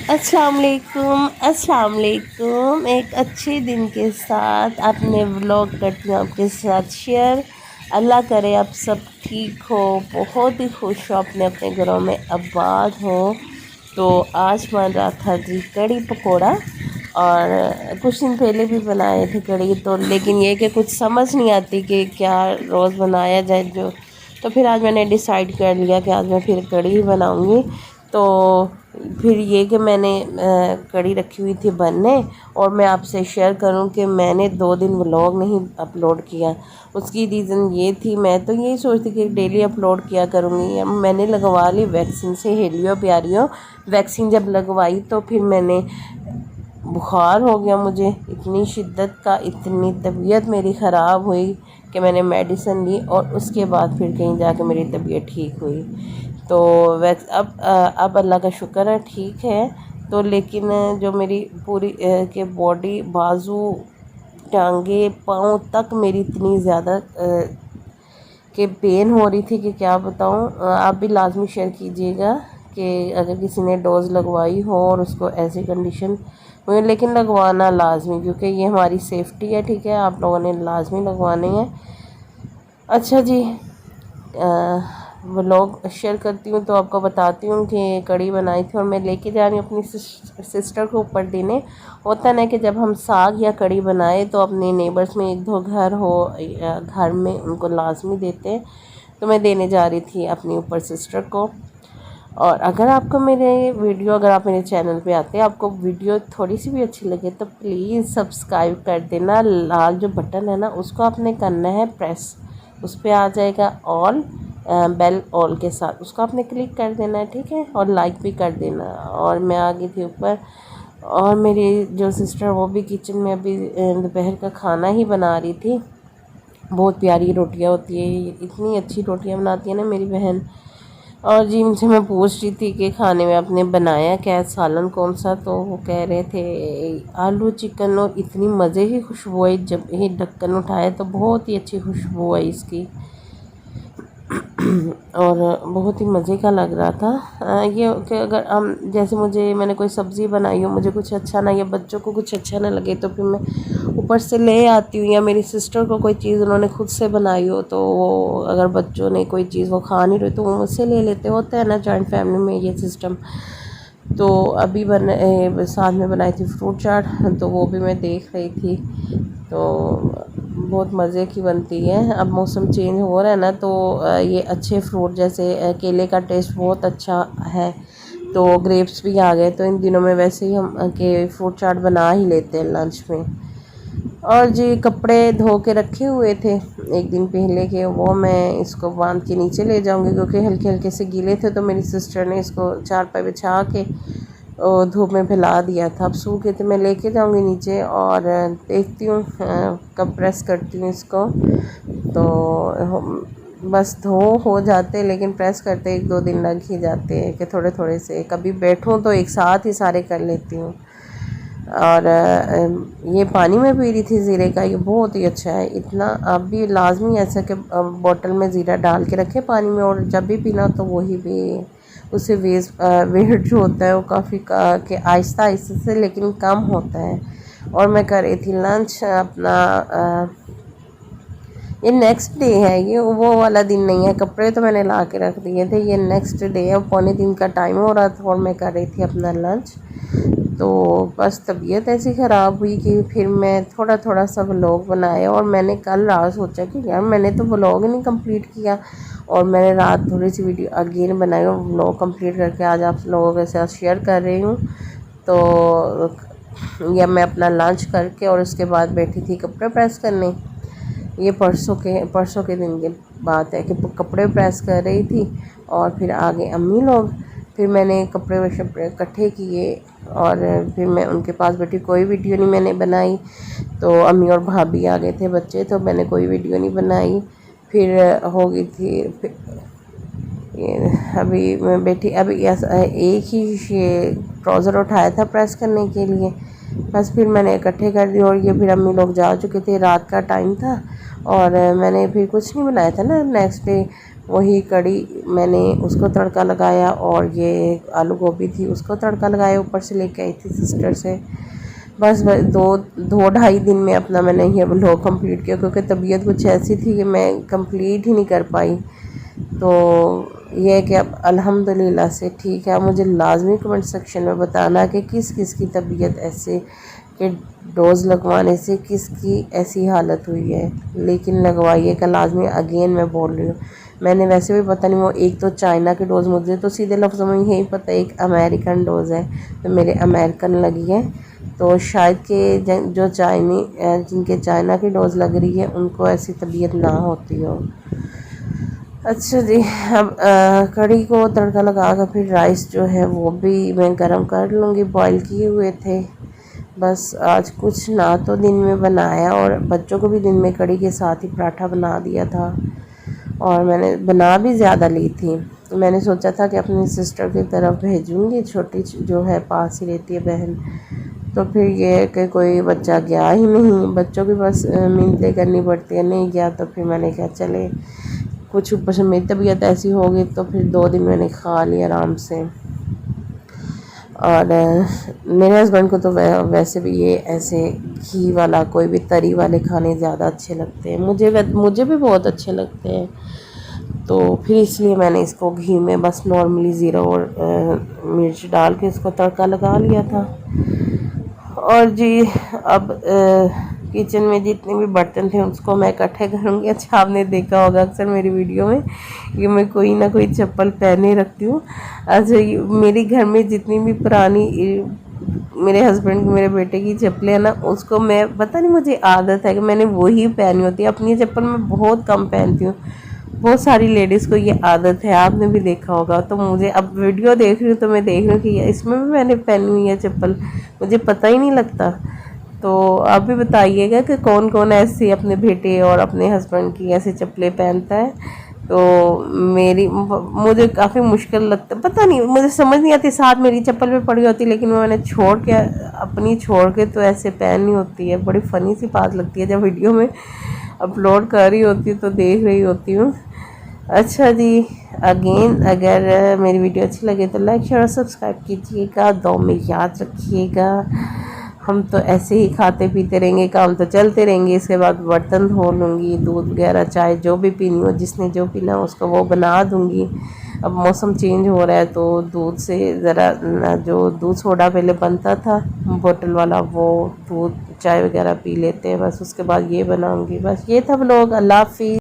अस्सलाम वालेकुम। एक अच्छे दिन के साथ अपने व्लॉग करती हूँ आपके साथ शेयर। अल्लाह करे आप सब ठीक हो, बहुत ही खुश हो, अपने अपने घरों में आबाद हो। तो आज बन रहा था जी कड़ी पकोड़ा, और कुछ दिन पहले भी बनाए थे कड़ी, तो लेकिन ये कि कुछ समझ नहीं आती कि क्या रोज़ बनाया जाए जो। तो फिर आज मैंने डिसाइड कर लिया कि आज मैं फिर कड़ी ही बनाऊँगी। तो फिर ये कि मैंने कड़ी रखी हुई थी बनने, और मैं आपसे शेयर करूं कि मैंने 2 दिन व्लॉग नहीं अपलोड किया। उसकी रीज़न ये थी, मैं तो यही सोचती कि डेली अपलोड किया करूँगी। मैंने लगवा ली वैक्सीन से, हेलियो प्यारियो वैक्सीन जब लगवाई तो फिर मैंने बुखार हो गया मुझे इतनी शिद्दत का, इतनी तबीयत मेरी ख़राब हुई कि मैंने मेडिसिन ली, और उसके बाद फिर कहीं जाके मेरी तबीयत ठीक हुई। तो वैक्स अब अल्लाह का शुक्र है ठीक है। तो लेकिन जो मेरी पूरी के बॉडी, बाजू, टांगे, पाँव तक मेरी इतनी ज़्यादा कि पेन हो रही थी कि क्या बताऊं। आप भी लाजमी शेयर कीजिएगा कि अगर किसी ने डोज़ लगवाई हो और उसको ऐसी कंडीशन हुई, लेकिन लगवाना लाजमी, क्योंकि ये हमारी सेफ्टी है। ठीक है, आप लोगों ने लाजमी लगवाने हैं। अच्छा जी, व्लॉग शेयर करती हूँ तो आपको बताती हूँ कि कड़ी बनाई थी और मैं लेके जा रही हूँ अपनी सिस्टर को ऊपर देने। होता ना कि जब हम साग या कड़ी बनाए तो अपने नेबर्स में एक दो घर हो या घर में उनको लाजमी देते हैं, तो मैं देने जा रही थी अपनी ऊपर सिस्टर को। और अगर आपको मेरे वीडियो, अगर आप मेरे चैनल पे आते हैं, आपको वीडियो थोड़ी सी भी अच्छी लगे तो प्लीज़ सब्सक्राइब कर देना। लाल जो बटन है ना, उसको आपने करना है प्रेस, उस पर आ जाएगा ऑल, बेल ऑल के साथ, उसको आपने क्लिक कर देना है। ठीक है, और लाइक भी कर देना। और मैं आ गई थी ऊपर, और मेरी जो सिस्टर वो भी किचन में अभी दोपहर का खाना ही बना रही थी। बहुत प्यारी रोटियां होती है, इतनी अच्छी रोटियां बनाती है ना मेरी बहन। और जी उनसे मैं पूछ रही थी कि खाने में आपने बनाया क्या, सालन कौन सा, तो वो कह रहे थे आलू चिकन, और इतनी मज़े की खुशबू आई। जब ये ढक्कन उठाया तो बहुत ही अच्छी खुशबू आई इसकी, और बहुत ही मज़े का लग रहा था। ये कि अगर हम जैसे मैंने कोई सब्ज़ी बनाई हो, मुझे कुछ अच्छा ना, या बच्चों को कुछ अच्छा ना लगे, तो फिर मैं ऊपर से ले आती हूँ। या मेरी सिस्टर को कोई चीज़ उन्होंने खुद से बनाई हो, तो वो अगर बच्चों ने कोई चीज़ वो खा नहीं रहे तो वो मुझसे ले लेते। होता है ना जॉइंट फैमिली में ये सिस्टम। तो अभी साथ में बनाई थी फ्रूट चाट, तो वो भी मैं देख रही थी। तो बहुत मज़े की बनती है। अब मौसम चेंज हो रहा है ना, तो ये अच्छे फ्रूट जैसे केले का टेस्ट बहुत अच्छा है, तो ग्रेप्स भी आ गए, तो इन दिनों में वैसे ही हम के फ्रूट चाट बना ही लेते हैं लंच में। और जी कपड़े धो के रखे हुए थे एक दिन पहले के, वो मैं इसको बांध के नीचे ले जाऊंगी, क्योंकि हल्के हल्के से गीले थे। तो मेरी सिस्टर ने इसको चारपाई बिछा के धूप में फैला दिया था। अब सूखे थे, मैं लेके जाऊंगी नीचे और देखती हूँ कब प्रेस करती हूँ इसको। तो बस धो हो जाते, लेकिन प्रेस करते 1-2 दिन लग ही जाते हैं कि थोड़े थोड़े से, कभी बैठूँ तो एक साथ ही सारे कर लेती हूँ। और ये पानी में पी रही थी ज़ीरे का, ये बहुत ही अच्छा है। इतना आप भी लाजमी ऐसा कि बोतल में ज़ीरा डाल के रखें पानी में, और जब भी पीना तो वही भी, उससे वेट जो होता है वो काफ़ी कि आहिस्ता आहिस्ता से लेकिन कम होता है। और मैं कर रही थी लंच अपना। ये नेक्स्ट डे है, ये वो वाला दिन नहीं है। कपड़े तो मैंने ला के रख दिए थे, ये नेक्स्ट डे है। 2:45 का टाइम हो रहा था और मैं कर रही थी अपना लंच। तो बस तबीयत ऐसी ख़राब हुई कि फिर मैं थोड़ा थोड़ा सा व्लॉग बनाया। और मैंने कल रात सोचा कि यार मैंने तो व्लॉग नहीं कंप्लीट किया, और मैंने रात थोड़ी सी वीडियो अगेन बनाई और व्लॉग कंप्लीट करके आज आप लोगों के साथ शेयर कर रही हूँ। तो या मैं अपना लंच करके और उसके बाद बैठी थी कपड़े प्रेस करने। ये परसों के दिन की बात है कि कपड़े प्रेस कर रही थी, और फिर आगे अम्मी लोग, फिर मैंने कपड़े इकट्ठे किए और फिर मैं उनके पास बैठी। कोई वीडियो नहीं मैंने बनाई, तो अम्मी और भाभी आ गए थे बच्चे, तो मैंने कोई वीडियो नहीं बनाई। फिर हो गई थी, अभी मैं बैठी, अभी एक ही ये ट्राउज़र उठाया था प्रेस करने के लिए, बस फिर मैंने इकट्ठे कर दिए। और ये फिर अम्मी लोग जा चुके थे, रात का टाइम था, और मैंने फिर कुछ नहीं बनाया था ना नेक्स्ट डे। वही कड़ी मैंने उसको तड़का लगाया, और ये आलू गोभी थी उसको तड़का लगाया, ऊपर से लेके आई थी सिस्टर से। बस 2-2.5 दिन में अपना मैंने ये व्लॉग कंप्लीट किया, क्योंकि तबीयत कुछ ऐसी थी कि मैं कंप्लीट ही नहीं कर पाई। तो ये है कि अब अल्हम्दुलिल्लाह से ठीक है। मुझे लाजमी कमेंट सेक्शन में बताना कि किस किस की तबीयत ऐसे कि डोज़ लगवाने से किसकी ऐसी हालत हुई है, लेकिन लगवाइएगा लाजमी। अगेन मैं बोल रही हूँ, मैंने वैसे भी पता नहीं, वो एक तो चाइना की डोज़, मुझे तो सीधे लफ्ज़ों में यही पता है एक अमेरिकन डोज़ है, तो मेरे अमेरिकन लगी है। तो शायद के जो जिनके चाइना की डोज़ लग रही है उनको ऐसी तबीयत ना होती हो। अच्छा जी, अब कढ़ी को तड़का लगा कर फिर राइस जो है वो भी मैं गरम कर लूँगी, बॉईल किए हुए थे। बस आज कुछ ना तो दिन में बनाया, और बच्चों को भी दिन में कढ़ी के साथ ही पराठा बना दिया था, और मैंने बना भी ज़्यादा ली थी। मैंने सोचा था कि अपनी सिस्टर की तरफ भेजूँगी, छोटी जो है पास ही रहती है बहन। तो फिर ये कि कोई बच्चा गया ही नहीं, बच्चों की बस मिन्नतें करनी पड़ती है, नहीं गया। तो फिर मैंने कहा चले, कुछ ऊपर से मेरी तबीयत ऐसी हो गई, तो फिर 2 दिन मैंने खा लिया आराम से। और मेरे हस्बैंड को तो वैसे भी ये ऐसे घी वाला कोई भी तरी वाले खाने ज़्यादा अच्छे लगते हैं, मुझे भी बहुत अच्छे लगते हैं। तो फिर इसलिए मैंने इसको घी में बस नॉर्मली ज़ीरा और मिर्च डाल के इसको तड़का लगा लिया था। और जी अब किचन में जितने भी बर्तन थे उसको मैं इकट्ठे करूँगी। अच्छा, आपने देखा होगा अक्सर मेरी वीडियो में कि मैं कोई ना कोई चप्पल पहने रखती हूँ। अच्छा, मेरे घर में जितनी भी पुरानी मेरे हस्बैंड की, मेरे बेटे की चप्पलें हैं ना, उसको मैं पता नहीं, मुझे आदत है कि मैंने वही पहनी होती है। अपनी चप्पल मैं बहुत कम पहनती हूँ, बहुत सारी लेडीज़ को ये आदत है, आपने भी देखा होगा। तो मुझे अब वीडियो देख रही हूँ तो मैं देख रही हूँ कि इसमें भी मैंने पहनी हुई है चप्पल, मुझे पता ही नहीं लगता। तो आप भी बताइएगा कि कौन कौन ऐसे अपने बेटे और अपने हस्बैंड की ऐसी चप्पलें पहनता है। तो मुझे काफ़ी मुश्किल लगता, पता नहीं, मुझे समझ नहीं आती। साथ मेरी चप्पल पे पड़ी होती, लेकिन मैंने अपनी छोड़ के तो ऐसे पहननी होती है। बड़ी फ़नी सी बात लगती है जब वीडियो में अपलोड कर रही होती तो देख रही होती हूँ। अच्छा जी, अगेन अगर मेरी वीडियो अच्छी लगे तो लाइक शेयर और सब्सक्राइब कीजिएगा, दुआ में याद रखिएगा। हम तो ऐसे ही खाते पीते रहेंगे, काम तो चलते रहेंगे। इसके बाद बर्तन धो लूँगी, दूध वगैरह चाय जो भी पीनी हो, जिसने जो पीना हो उसको वो बना दूँगी। अब मौसम चेंज हो रहा है तो दूध से ज़रा, जो दूध सोडा पहले बनता था बोतल वाला, वो दूध चाय वगैरह पी लेते हैं। बस उसके बाद ये बनाऊँगी। बस ये था व्लॉग। अल्लाह हाफ़िज़।